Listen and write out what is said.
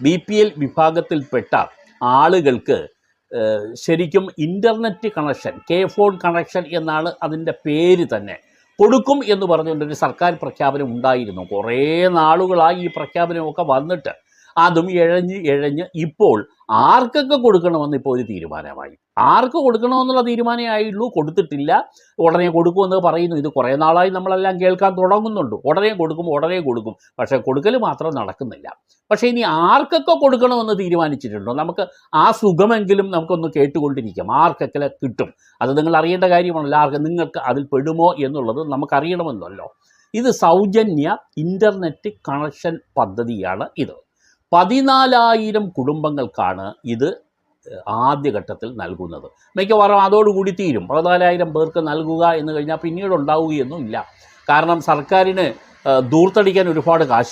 BPL വിഭാഗത്തിൽപ്പെട്ട ആളുകൾക്ക് ശരിക്കും ഇൻ്റർനെറ്റ് കണക്ഷൻ, K-ഫോൺ കണക്ഷൻ എന്നാണ് അതിൻ്റെ പേര് തന്നെ, കൊടുക്കും എന്ന് പറഞ്ഞുകൊണ്ടൊരു സർക്കാർ പ്രഖ്യാപനം ഉണ്ടായിരുന്നു. കുറേ നാളുകളായി ഈ പ്രഖ്യാപനമൊക്കെ വന്നിട്ട് അതും ഇഴഞ്ഞ് ഇപ്പോൾ ആർക്കൊക്കെ കൊടുക്കണമെന്ന് ഇപ്പോൾ ഒരു തീരുമാനമായി. ആർക്ക് കൊടുക്കണമെന്നുള്ള തീരുമാനമേ ആയുള്ളൂ, കൊടുത്തിട്ടില്ല. ഉടനെ കൊടുക്കുമെന്ന് പറയുന്നു. ഇത് കുറേ നാളായി നമ്മളെല്ലാം കേൾക്കാൻ തുടങ്ങുന്നുണ്ട്. ഉടനെ കൊടുക്കും. പക്ഷേ കൊടുക്കൽ മാത്രം നടക്കുന്നില്ല. പക്ഷേ ഇനി ആർക്കൊക്കെ കൊടുക്കണമെന്ന് തീരുമാനിച്ചിട്ടുണ്ടോ? നമുക്ക് ആ സുഖമെങ്കിലും നമുക്കൊന്ന് കേട്ടുകൊണ്ടിരിക്കാം. ആർക്കൊക്കെ കിട്ടും അത് നിങ്ങൾ അറിയേണ്ട കാര്യമാണല്ലോ. നിങ്ങൾക്ക് അതിൽ പെടുമോ എന്നുള്ളത് നമുക്കറിയണമെന്നല്ലോ. ഇത് സൗജന്യ ഇൻ്റർനെറ്റ് കണക്ഷൻ പദ്ധതിയാണ്. ഇത് 14,000 കുടുംബങ്ങൾക്കാണ് ഇത് ആദ്യഘട്ടത്തിൽ നൽകുന്നത്. മിക്കവാറും അതോടുകൂടി തീരും. 14,000 പേർക്ക് നൽകുക എന്ന് കഴിഞ്ഞാൽ പിന്നീട് ഉണ്ടാവുകയൊന്നുമില്ല. കാരണം സർക്കാരിന് ദൂർത്തടിക്കാൻ ഒരുപാട് കാശ്